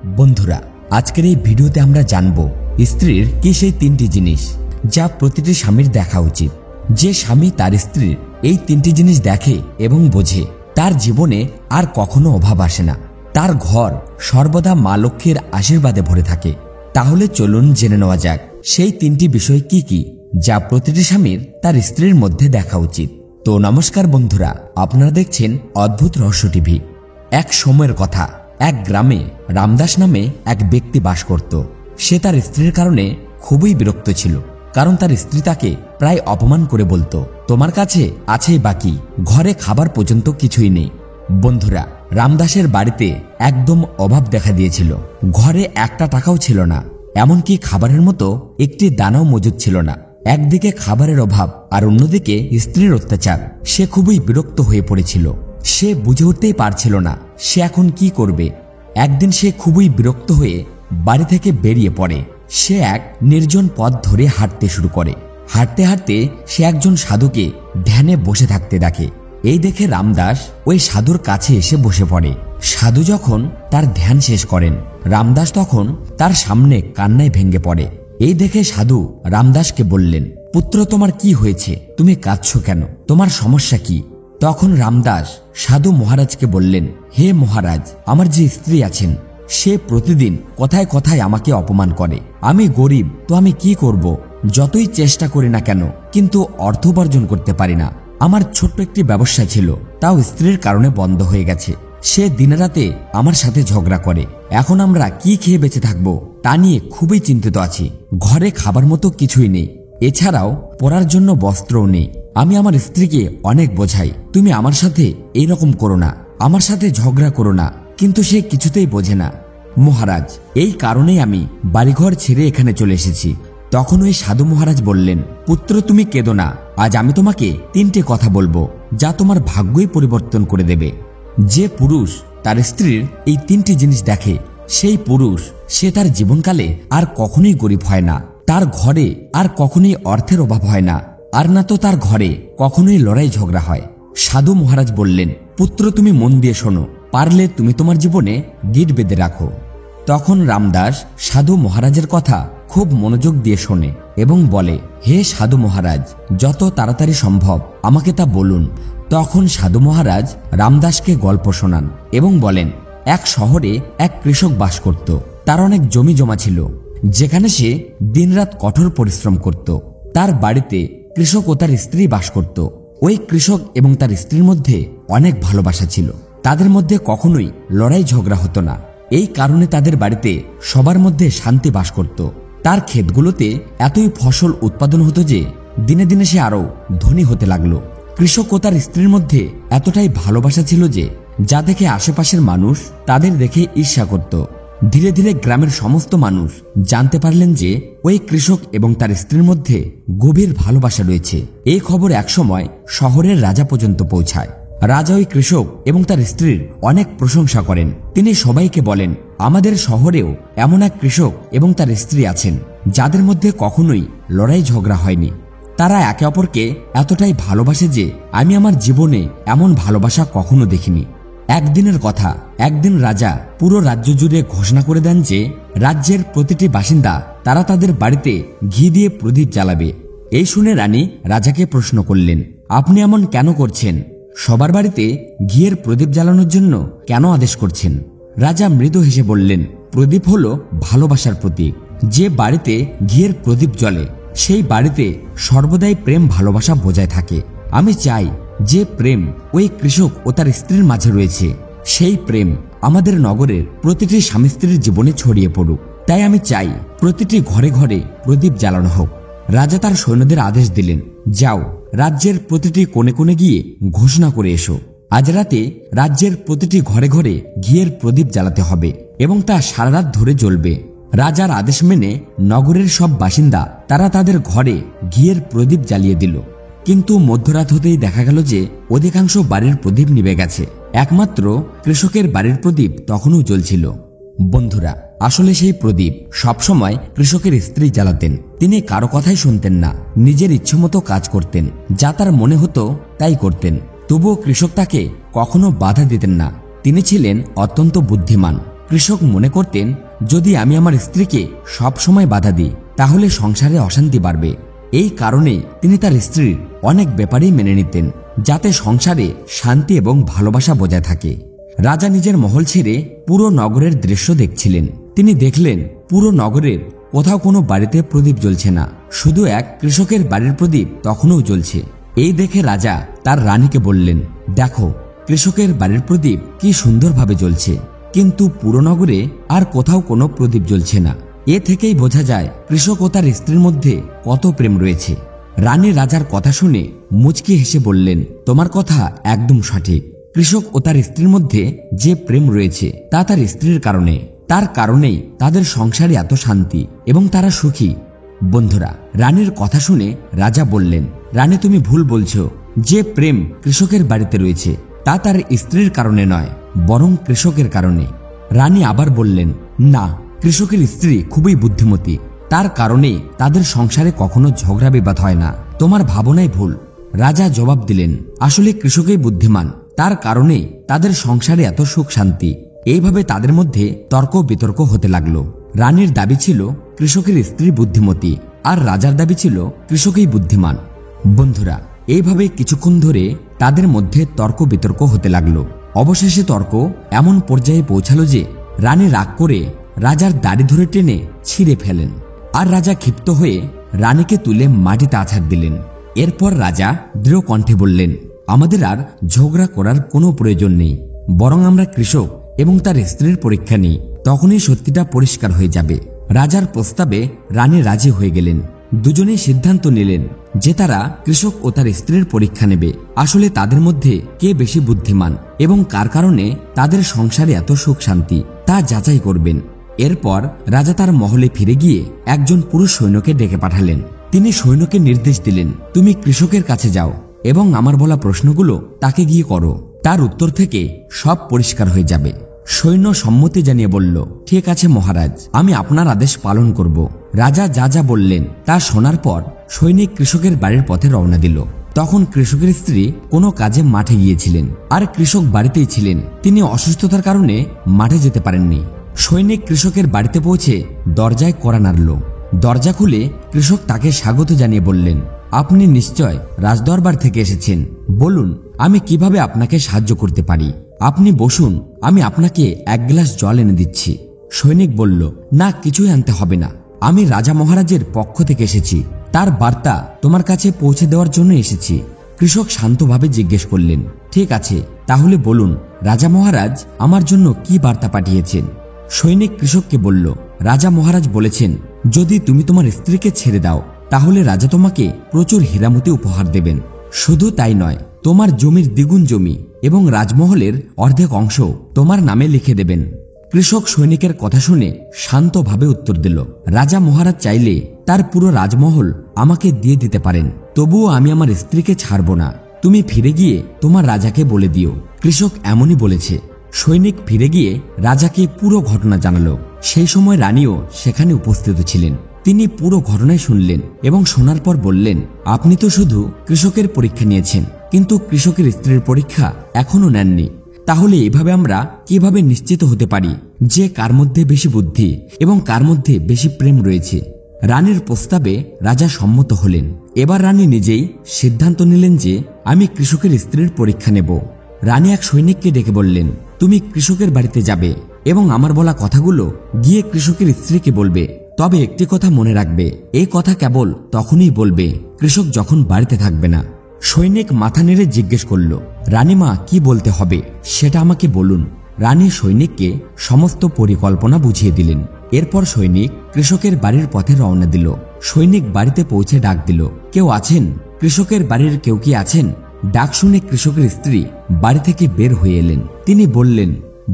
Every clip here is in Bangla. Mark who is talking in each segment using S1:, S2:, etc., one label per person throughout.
S1: বন্ধুরা, আজকের এই ভিডিওতে আমরা জানব স্ত্রীর কি সেই তিনটি জিনিস যা প্রতিটি স্বামীর দেখা উচিত। যে স্বামী তার স্ত্রীর এই তিনটি জিনিস দেখে এবং বোঝে, তার জীবনে আর কখনো অভাব আসে না, তার ঘর সর্বদা মা লক্ষ্মীর আশীর্বাদে ভরে থাকে। তাহলে চলুন জেনে নেওয়া যাক সেই তিনটি বিষয় কি কি যা প্রতিটি স্বামীর তার স্ত্রীর মধ্যে দেখা উচিত। তো নমস্কার বন্ধুরা, আপনারা দেখছেন অদ্ভুত রহস্য টিভি। এক সময়ের কথা, এক গ্রামে রামদাস নামে এক ব্যক্তি বাস করত। সে তার স্ত্রীর কারণে খুবই বিরক্ত ছিল, কারণ তার স্ত্রী তাকে প্রায় অপমান করে বলতো, তোমার কাছে আছেই বাকি, ঘরে খাবার পর্যন্ত কিছুই নেই। বন্ধুরা, রামদাসের বাড়িতে একদম অভাব দেখা দিয়েছিল। ঘরে একটা টাকাও ছিল না, এমনকি খাবারের মতো একটি দানাও মজুদ ছিল না। একদিকে খাবারের অভাব আর অন্যদিকে স্ত্রীর অত্যাচার। সে খুবই বিরক্ত হয়ে পড়েছিল। সে বুঝে উঠতেই পারছিল না সে এখন কি করবে। একদিন সে খুবই বিরক্ত হয়ে বাড়ি থেকে বেরিয়ে পড়ে। সে এক নির্জন পথ ধরে হাঁটতে শুরু করে। হাঁটতে হাঁটতে সে একজন সাধুকে ধ্যানে বসে থাকতে দেখে। এই দেখে রামদাস ওই সাধুর কাছে এসে বসে পড়ে। সাধু যখন তার ধ্যান শেষ করেন, রামদাস তখন তার সামনে কান্নায় ভেঙে পড়ে। এই দেখে সাধু রামদাসকে বললেন, পুত্র, তোমার কি হয়েছে? তুমি কাঁদছো কেন? তোমার সমস্যা কি? তখন রামদাস সাধু মহারাজকে বললেন, হে মহারাজ, আমার যে স্ত্রী আছেন সে প্রতিদিন কথায় কথায় আমাকে অপমান করে। আমি গরিব, তো আমি কি করব? যতই চেষ্টা করি না কেন, কিন্তু অর্থ উপার্জন করতে পারি না। আমার ছোট্ট একটি ব্যবসা ছিল, তাও স্ত্রীর কারণে বন্ধ হয়ে গেছে। সে দিনরাতে আমার সাথে ঝগড়া করে। এখন আমরা কি খেয়ে বেঁচে থাকবো তা নিয়ে খুবই চিন্তিত আছি। ঘরে খাবার মতো কিছুই নেই, এছাড়াও পরার জন্য বস্ত্রও নেই। আমি আমার স্ত্রীকে অনেক বোঝাই, তুমি আমার সাথে এইরকম করো না, আমার সাথে ঝগড়া করো না, কিন্তু সে কিছুতেই বোঝে না। মহারাজ, এই কারণেই আমি বাড়িঘর ছেড়ে এখানে চলে এসেছি। তখন ওই সাধু মহারাজ বললেন, পুত্র, তুমি কেঁদো না। আজ আমি তোমাকে তিনটে কথা বলবো যা তোমার ভাগ্যই পরিবর্তন করে দেবে। যে পুরুষ তার স্ত্রীর এই তিনটি জিনিস দেখে, সেই পুরুষ সে তার জীবনকালে আর কখনোই গরিব হয় না। তার ঘরে আর কখনোই অর্থের অভাব হয় না, আর না তো তার ঘরে কখনোই লড়াই ঝগড়া হয়। সাধু মহারাজ বললেন, পুত্র, তুমি মন দিয়ে শোনো, পারলে তুমি তোমার জীবনে গিট বেঁধে রাখো। তখন রামদাস সাধু মহারাজের কথা খুব মনোযোগ দিয়ে শোনে এবং বলে, হে সাধু মহারাজ, যত তাড়াতাড়ি সম্ভব আমাকে তা বলুন। তখন সাধু মহারাজ রামদাসকে গল্প শোনান এবং বলেন, এক শহরে এক কৃষক বাস করত। তার অনেক জমি জমা ছিল, যেখানে সে দিনরাত কঠোর পরিশ্রম করত। তার বাড়িতে কৃষক ও তার স্ত্রী বাস করত। ওই কৃষক এবং তার স্ত্রীর মধ্যে অনেক ভালোবাসা ছিল। তাদের মধ্যে কখনোই লড়াই ঝগড়া হতো না। এই কারণে তাদের বাড়িতে সবার মধ্যে শান্তি বাস করত। তার ক্ষেতগুলোতে এতই ফসল উৎপাদন হতো যে দিনে দিনে সে আরো ধনী হতে লাগলো। কৃষক ও তার স্ত্রীর মধ্যে এতটাই ভালোবাসা ছিল যে যা দেখে আশেপাশের মানুষ তাদের দেখে ঈর্ষা করত। ধীরে ধীরে গ্রামের সমস্ত মানুষ জানতে পারলেন যে ওই কৃষক এবং তার স্ত্রীর মধ্যে গভীর ভালোবাসা রয়েছে। এই খবর একসময় শহরের রাজা পর্যন্ত পৌঁছায়। রাজা ওই কৃষক এবং তার স্ত্রীর অনেক প্রশংসা করেন। তিনি সবাইকে বলেন, আমাদের শহরেও এমন এক কৃষক এবং তার স্ত্রী আছেন যাদের মধ্যে কখনোই লড়াই ঝগড়া হয়নি। তারা একে অপরকে এতটাই ভালোবাসে যে আমি আমার জীবনে এমন ভালোবাসা কখনো দেখিনি। একদিনের কথা, একদিন রাজা পুরো রাজ্য জুড়ে ঘোষণা করে দেন যে রাজ্যের প্রতিটি বাসিন্দা তারা তাদের বাড়িতে ঘি দিয়ে প্রদীপ জ্বালাবে। এই শুনে রানী রাজাকে প্রশ্ন করলেন, আপনি এমন কেন করছেন? সবার বাড়িতে ঘিয়ের প্রদীপ জ্বালানোর জন্য কেন আদেশ করছেন? রাজা মৃদু হেসে বললেন, প্রদীপ হলো ভালোবাসার প্রতীক। যে বাড়িতে ঘিয়ের প্রদীপ জ্বলে সেই বাড়িতে সর্বদাই প্রেম ভালোবাসা বজায় থাকে। আমি চাই যে প্রেম ওই কৃষক ও তার স্ত্রীর মাঝে রয়েছে, সেই প্রেম আমাদের নগরের প্রতিটি স্বামী স্ত্রীর জীবনে ছড়িয়ে পড়ুক। তাই আমি চাই প্রতিটি ঘরে ঘরে প্রদীপ জ্বালানো হোক। রাজা তার সৈন্যদের আদেশ দিলেন, যাও, রাজ্যের প্রতিটি কোণে কোণে গিয়ে ঘোষণা করে এসো, আজ রাতে রাজ্যের প্রতিটি ঘরে ঘরে ঘিয়ের প্রদীপ জ্বালাতে হবে এবং তা সারা রাত ধরে জ্বলবে। রাজার আদেশ মেনে নগরের সব বাসিন্দা তারা তাদের ঘরে ঘিয়ের প্রদীপ জ্বালিয়ে দিল। কিন্তু মধ্যরাত হতেই দেখা গেল যে অধিকাংশ বাড়ির প্রদীপ নিভে গেছে, একমাত্র কৃষকের বাড়ির প্রদীপ তখনও জ্বলছিল। বন্ধুরা, আসলে সেই প্রদীপ সবসময় কৃষকের স্ত্রী জ্বালাতেন। তিনি কারো কথাই শুনতেন না, নিজের ইচ্ছেমতো কাজ করতেন, যা তার মনে হতো তাই করতেন। তবুও কৃষক তাকে কখনো বাধা দিতেন না। তিনি ছিলেন অত্যন্ত বুদ্ধিমান। কৃষক মনে করতেন, যদি আমি আমার স্ত্রীকে সব সময় বাধা দিই তাহলে সংসারে অশান্তি বাড়বে। এই কারণে তিনি তার স্ত্রীর অনেক ব্যাপারেই মেনে নিতেন, যাতে সংসারে শান্তি এবং ভালোবাসা বজায় থাকে। রাজা নিজের মহল ছেড়ে পুরো নগরের দৃশ্য দেখছিলেন। তিনি দেখলেন পুরো নগরের কোথাও কোনো বাড়িতে প্রদীপ জ্বলছে না, শুধু এক কৃষকের বাড়ির প্রদীপ তখনও জ্বলছে। এই দেখে রাজা তার রানীকে বললেন, দেখো কৃষকের বাড়ির প্রদীপ কি সুন্দরভাবে জ্বলছে, কিন্তু পুরো নগরে আর কোথাও কোনো প্রদীপ জ্বলছে না। এ থেকেই বোঝা যায় কৃষক ও তার স্ত্রীর মধ্যে কত প্রেম রয়েছে। রানী রাজার কথা শুনে মুচকি হেসে বললেন, তোমার কথা একদম সঠিক। কৃষক ও তার স্ত্রীর মধ্যে যে প্রেম রয়েছে তা তার স্ত্রীর কারণে, তার কারণেই তাদের সংসারে এত শান্তি এবং তারা সুখী। বন্ধুরা, রানীর কথা শুনে রাজা বললেন, রানী তুমি ভুল বলছো। যে প্রেম কৃষকের বাড়িতে রয়েছে তা তার স্ত্রীর কারণে নয়, বরং কৃষকের কারণে। রানী আবার বললেন, না, কৃষকের স্ত্রী খুবই বুদ্ধিমতী, তার কারণেই তাদের সংসারে কখনো ঝগড়া বিবাদ হয় না। তোমার ভাবনাই ভুল। রাজা জবাব দিলেন, আসলে কৃষকই বুদ্ধিমান, তার কারণেই তাদের সংসারে এত সুখ শান্তি। এইভাবে তাদের মধ্যে তর্ক বিতর্ক হতে লাগলো। রানীর দাবি ছিল কৃষকের স্ত্রী বুদ্ধিমতী, আর রাজার দাবি ছিল কৃষকই বুদ্ধিমান। বন্ধুরা, এইভাবে কিছুক্ষণ ধরে তাদের মধ্যে তর্ক বিতর্ক হতে লাগলো। অবশেষে তর্ক এমন পর্যায়ে পৌঁছালো যে রানী রাগ করে রাজার দাড়ি ধরে টেনে ছিঁড়ে ফেলেন, আর রাজা ক্ষিপ্ত হয়ে রানীকে তুলে মাটিতে আছাড় দিলেন। এরপর রাজা দৃঢ় কণ্ঠে বললেন, আমাদের আর ঝগড়া করার কোনো প্রয়োজন নেই, বরং আমরা কৃষক এবং তার স্ত্রীর পরীক্ষা নিই, তখনই সত্যিটা পরিষ্কার হয়ে যাবে। রাজার প্রস্তাবে রানী রাজি হয়ে গেলেন। দুজনেই সিদ্ধান্ত নিলেন যে তারা কৃষক ও তার স্ত্রীর পরীক্ষা নেবে, আসলে তাদের মধ্যে কে বেশি বুদ্ধিমান এবং কার কারণে তাদের সংসারে এত সুখ শান্তি তা যাচাই করবেন। এরপর রাজা তার মহলে ফিরে গিয়ে একজন পুরুষ সৈন্যকে ডেকে পাঠালেন। তিনি সৈন্যকে নির্দেশ দিলেন, তুমি কৃষকের কাছে যাও এবং আমার বলা প্রশ্নগুলো তাকে গিয়ে করো, তার উত্তর থেকে সব পরিষ্কার হয়ে যাবে। সৈন্য সম্মতি জানিয়ে বলল, ঠিক আছে মহারাজ, আমি আপনার আদেশ পালন করব। রাজা যা যা বললেন তা শোনার পর সৈনিক কৃষকের বাড়ির পথে রওনা দিল। তখন কৃষকের স্ত্রী কোনো কাজে মাঠে গিয়েছিলেন, আর কৃষক বাড়িতেই ছিলেন। তিনি অসুস্থতার কারণে মাঠে যেতে পারেননি। সৈনিক কৃষকের বাড়িতে পৌঁছে দরজায় কড়া নাড়ল। দরজা খুলে কৃষক তাকে স্বাগত জানিয়ে বললেন, আপনি নিশ্চয় রাজদরবার থেকে এসেছেন, বলুন আমি কিভাবে আপনাকে সাহায্য করতে পারি। আপনি বসুন, আমি আপনাকে এক গ্লাস জল এনে দিচ্ছি। সৈনিক বলল, না, কিছুই আনতে হবে না, আমি রাজা মহারাজের পক্ষ থেকে এসেছি, তার বার্তা তোমার কাছে পৌঁছে দেওয়ার জন্য এসেছি। কৃষক শান্তভাবে জিজ্ঞেস করলেন, ঠিক আছে, তাহলে বলুন রাজা মহারাজ আমার জন্য কি বার্তা পাঠিয়েছেন। সৈনিক কৃষককে বলল, রাজা মহারাজ বলেছেন যদি তুমি তোমার স্ত্রীকে ছেড়ে দাও তাহলে রাজা তোমাকে প্রচুর হীরামতি উপহার দেবেন। শুধু তাই নয়, তোমার জমির দ্বিগুণ জমি এবং রাজমহলের অর্ধেক অংশ তোমার নামে লিখে দেবেন। কৃষক সৈনিকের কথা শুনে শান্তভাবে উত্তর দিল, রাজা মহারাজ চাইলে তার পুরো রাজমহল আমাকে দিয়ে দিতে পারেন, তবুও আমি আমার স্ত্রীকে ছাড়ব না। তুমি ফিরে গিয়ে তোমার রাজাকে বলে দিও কৃষক এমনই বলেছে। সৈনিক ফিরে গিয়ে রাজাকে পুরো ঘটনা জানালো। সেই সময় রানীও সেখানে উপস্থিত ছিলেন। তিনি পুরো ঘটনাই শুনলেন এবং শোনার পর বললেন, আপনি তো শুধু কৃষকের পরীক্ষা নিয়েছেন, কিন্তু কৃষকের স্ত্রীর পরীক্ষা এখনো নেননি। তাহলে এভাবে আমরা কিভাবে নিশ্চিত হতে পারি যে কার মধ্যে বেশি বুদ্ধি এবং কার মধ্যে বেশি প্রেম রয়েছে? রানীর প্রস্তাবে রাজা সম্মত হলেন। এবার রানী নিজেই সিদ্ধান্ত নিলেন যে আমি কৃষকের স্ত্রীর পরীক্ষা নেব। রানী এক সৈনিককে ডেকে বললেন, তুমি কৃষকের বাড়িতে যাবে এবং আমার বলা কথাগুলো গিয়ে কৃষকের স্ত্রীকে বলবে। তবে একটি কথা মনে রাখবে, এই কথা কেবল তখনই বলবে কৃষক যখন বাড়িতে থাকবে না। সৈনিক মাথা নেড়ে জিজ্ঞেস করল, রানীমা কি বলতে হবে সেটা আমাকে বলুন। রানী সৈনিককে সমস্ত পরিকল্পনা বুঝিয়ে দিলেন। এরপর সৈনিক কৃষকের বাড়ির পথে রওনা দিল। সৈনিক বাড়িতে পৌঁছে ডাক দিল, কেউ আছেন? কৃষকের বাড়ির কেউ কি আছেন? ডাক শুনে কৃষকের স্ত্রী বাড়ি থেকে বের হয়ে এলেন। তিনি বললেন,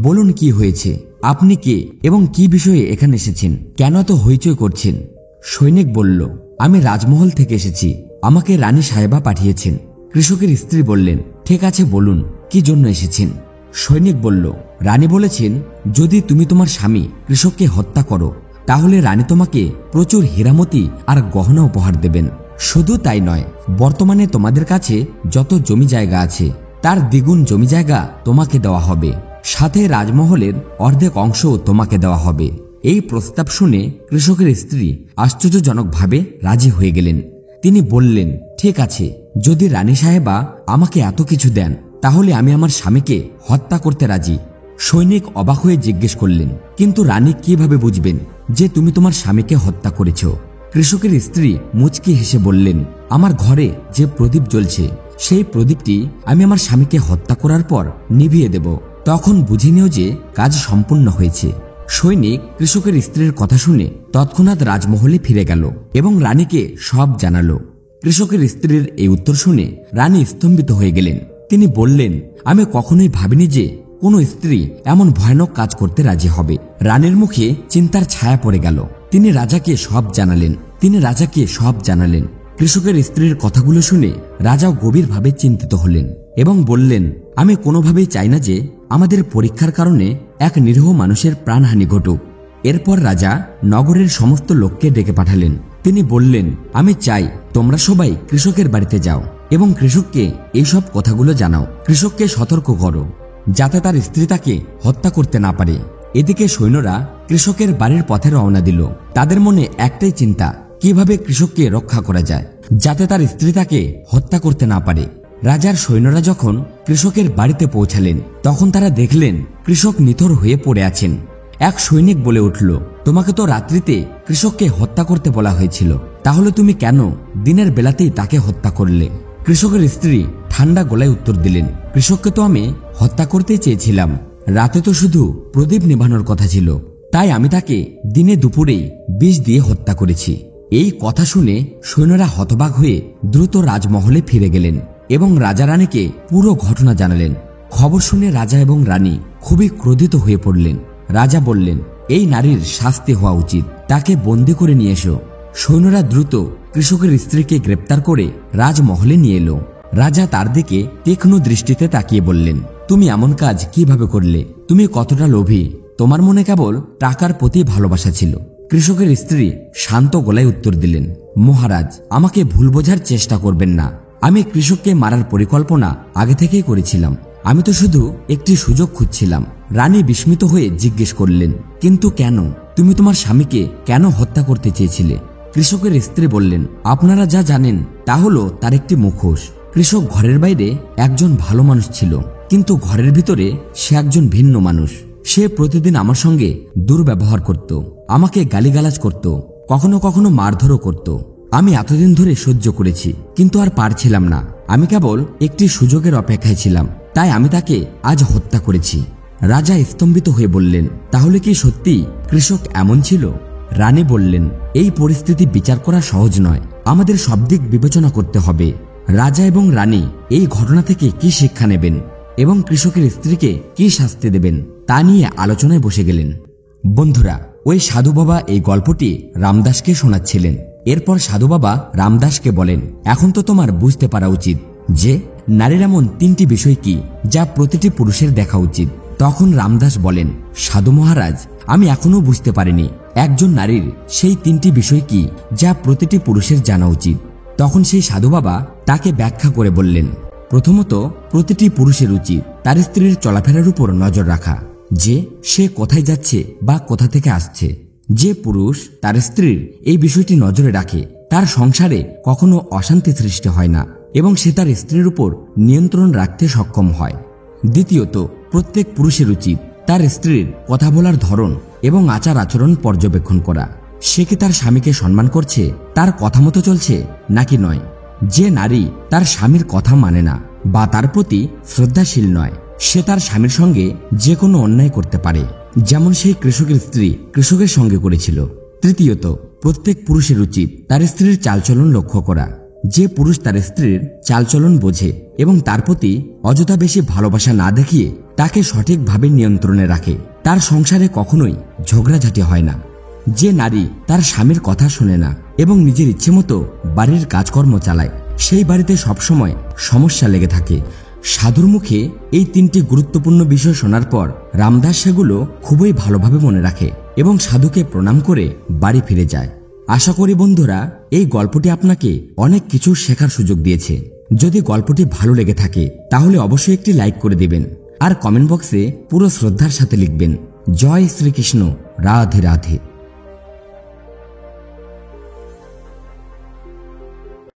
S1: বলুন কি হয়েছে, আপনি কে এবং কি বিষয়ে এখানে এসেছেন, কেন এত হইচই করছেন? সৈনিক বলল, আমি রাজমহল থেকে এসেছি, আমাকে রানী সাহেবা পাঠিয়েছেন। কৃষকের স্ত্রী বললেন, ঠিক আছে, বলুন কি জন্য এসেছেন। সৈনিক বলল, রানী বলেছেন যদি তুমি তোমার স্বামী কৃষককে হত্যা করো তাহলে রানী তোমাকে প্রচুর হীরামতি আর গহনা উপহার দেবেন। শুধু তাই নয়, বর্তমানে তোমাদের কাছে যত জমি জায়গা আছে তার দ্বিগুণ জমি জায়গা তোমাকে দেওয়া হবে। সাথে রাজমহলের অর্ধেক অংশও তোমাকে দেওয়া হবে। এই প্রস্তাব শুনে কৃষকের স্ত্রী আশ্চর্যজনকভাবে রাজি হয়ে গেলেন। তিনি বললেন, ঠিক আছে, যদি রানী সাহেবা আমাকে এত কিছু দেন তাহলে আমি আমার স্বামীকে হত্যা করতে রাজি। সৈনিক অবাক হয়ে জিজ্ঞেস করলেন, কিন্তু রানী কিভাবে বুঝবেন যে তুমি তোমার স্বামীকে হত্যা করেছ? কৃষকের স্ত্রী মুচকি হেসে বললেন, আমার ঘরে যে প্রদীপ জ্বলছে সেই প্রদীপটি আমি আমার স্বামীকে হত্যা করার পর নিভিয়ে দেব, তখন বুঝে নিও যে কাজ সম্পূর্ণ হয়েছে। সৈনিক কৃষকের স্ত্রীর কথা শুনে তৎক্ষণাৎ রাজমহলে ফিরে গেল এবং রানীকে সব জানালো। কৃষকের স্ত্রীর এই উত্তর শুনে রানী স্তম্ভিত হয়ে গেলেন। তিনি বললেন, আমি কখনোই ভাবিনি যে কোনো স্ত্রী এমন ভয়ানক কাজ করতে রাজি হবে। রানীর মুখে চিন্তার ছায়া পড়ে গেল। তিনি রাজাকে সব জানালেন। কৃষকের স্ত্রীর কথাগুলো শুনে রাজাও গভীরভাবে চিন্তিত হলেন এবং বললেন, আমি কোনোভাবেই চাই না যে আমাদের পরীক্ষার কারণে এক নিরীহ মানুষের প্রাণহানি ঘটুক। এরপর রাজা নগরের সমস্ত লোককে ডেকে পাঠালেন। তিনি বললেন, আমি চাই তোমরা সবাই কৃষকের বাড়িতে যাও এবং কৃষককে এইসব কথাগুলো জানাও। কৃষককে সতর্ক করো যাতে তার স্ত্রী তাকে হত্যা করতে না পারে। এদিকে সৈন্যরা কৃষকের বাড়ির পথে রওনা দিল। তাদের মনে একটাই চিন্তা, কিভাবে কৃষককে রক্ষা করা যায় যাতে তার স্ত্রী তাকে হত্যা করতে না পারে। রাজার সৈন্যরা যখন কৃষকের বাড়িতে পৌঁছালেন তখন তারা দেখলেন কৃষক নিথর হয়ে পড়ে আছেন। এক সৈনিক বলে উঠল, তোমাকে তো রাত্রিতে কৃষককে হত্যা করতে বলা হয়েছিল, তাহলে তুমি কেন দিনের বেলাতেই তাকে হত্যা করলে? কৃষকের স্ত্রী ঠান্ডা গলায় উত্তর দিলেন, কৃষককে তো আমি হত্যা করতে চেয়েছিলাম, রাতে তো শুধু প্রদীপ নেভানোর কথা ছিল, তাই আমি তাকে দিনে দুপুরেই বিষ দিয়ে হত্যা করেছি। এই কথা শুনে সৈন্যরা হতবাক হয়ে দ্রুত রাজমহলে ফিরে গেলেন এবং রাজা রানীকে পুরো ঘটনা জানালেন। খবর শুনে রাজা এবং রানী খুবই ক্রোধিত হয়ে পড়লেন। রাজা বললেন, এই নারীর শাস্তি হওয়া উচিত, তাকে বন্দী করে নিয়ে এসো। সৈন্যরা দ্রুত কৃষকের স্ত্রীকে গ্রেপ্তার করে রাজমহলে নিয়ে এলো। রাজা তার দিকে তীক্ষ্ণ দৃষ্টিতে তাকিয়ে বললেন, তুমি এমন কাজ কিভাবে করলে? তুমি কতটা লোভী, তোমার মনে কেবল টাকার প্রতি ভালোবাসা ছিল। কৃষকের স্ত্রী শান্ত গলায় উত্তর দিলেন, মহারাজ, আমাকে ভুল বোঝার চেষ্টা করবেন না। আমি কৃষককে মারার পরিকল্পনা আগে থেকেই করেছিলাম। আমি তো শুধু একটি সুযোগ খুঁজছিলাম। রানী বিস্মিত হয়ে জিজ্ঞেস করলেন, কিন্তু কেন? তুমি তোমার স্বামীকে কেন হত্যা করতে চেয়েছিলে? কৃষকের স্ত্রী বললেন, আপনারা যা জানেন তা হলো তার একটি মুখোশ। কৃষক ঘরের বাইরে একজন ভালো মানুষ ছিল, কিন্তু ঘরের ভিতরে সে একজন ভিন্ন মানুষ। সে প্রতিদিন আমার সঙ্গে দুর্ব্যবহার করত, আমাকে গালিগালাজ করত, কখনো কখনো মারধরও করত। আমি এতদিন ধরে সহ্য করেছি, কিন্তু আর পারছিলাম না। আমি কেবল একটি সুযোগের অপেক্ষায় ছিলাম, তাই আমি তাকে আজ হত্যা করেছি। রাজা স্তম্ভিত হয়ে বললেন, তাহলে কি সত্যি কৃষক এমন ছিল? রানী বললেন, এই পরিস্থিতি বিচার করা সহজ নয়, আমাদের সব দিক বিবেচনা করতে হবে। রাজা এবং রানী এই ঘটনা থেকে কি শিক্ষা নেবেন এবং কৃষকের স্ত্রীকে কি শাস্তি দেবেন তা নিয়ে আলোচনায় বসে গেলেন। বন্ধুরা, ওই সাধু বাবা এই গল্পটি রামদাসকে শোনাচ্ছিলেন। এরপর সাধু বাবা রামদাসকে বলেন, এখন তো তোমার বুঝতে পারা উচিত যে নারীর এমন 3টি বিষয় কি যা প্রতিটি পুরুষের দেখা উচিত। তখন রামদাস বলেন, সাধু মহারাজ, আমি এখনো বুঝতে পারিনি একজন নারীর সেই 3টি বিষয় কি যা প্রতিটি পুরুষের জানা উচিত। তখন সেই সাধু বাবা তাকে ব্যাখ্যা করে বললেন, প্রথমত, প্রতিটি পুরুষের উচিত তার স্ত্রীর চলাফেরার উপর নজর রাখা, যে সে কোথায় যাচ্ছে বা কোথা থেকে আসছে। যে পুরুষ তার স্ত্রীর এই বিষয়টি নজরে রাখে তার সংসারে কখনো অশান্তি সৃষ্টি হয় না এবং সে তার স্ত্রীর উপর নিয়ন্ত্রণ রাখতে সক্ষম হয়। দ্বিতীয়ত, প্রত্যেক পুরুষের উচিত তার স্ত্রীর কথা বলার ধরন এবং আচার আচরণ পর্যবেক্ষণ করা। সে কি তার স্বামীকে সম্মান করছে, তার কথা মতো চলছে নাকি নয়। যে নারী তার স্বামীর কথা মানে না বা তার প্রতি শ্রদ্ধাশীল নয়, সে তার স্বামীর সঙ্গে যে কোনো অন্যায় করতে পারে, যেমন সেই কৃষকের স্ত্রী কৃষকের সঙ্গে করেছিল। তৃতীয়ত, প্রত্যেক পুরুষের উচিত তার স্ত্রীর চালচলন লক্ষ্য করা। যে পুরুষ তার স্ত্রীর চালচলন বোঝে এবং তার প্রতি অযথা বেশি ভালোবাসা না দেখিয়ে তাকে সঠিকভাবে নিয়ন্ত্রণে রাখে, তার সংসারে কখনোই ঝগড়াঝাটি হয় না। যে নারী তার স্বামীর কথা শোনে না এবং নিজের ইচ্ছে মতো বাড়ির কাজকর্ম চালায়, সেই বাড়িতে সবসময় সমস্যা লেগে থাকে। সাধুর মুখে এই 3টি গুরুত্বপূর্ণ বিষয় শোনার পর রামদাস সেগুলো খুবই ভালোভাবে মনে রাখে এবং সাধুকে প্রণাম করে বাড়ি ফিরে যায়। আশা করি বন্ধুরা, এই গল্পটি আপনাকে অনেক কিছু শেখার সুযোগ দিয়েছে। যদি গল্পটি ভালো লেগে থাকে তাহলে অবশ্যই একটি লাইক করে দিবেন। আর কমেন্ট বক্সে পুরো শ্রদ্ধার সাথে লিখবেন জয় শ্রীকৃষ্ণ, রাধে রাধে।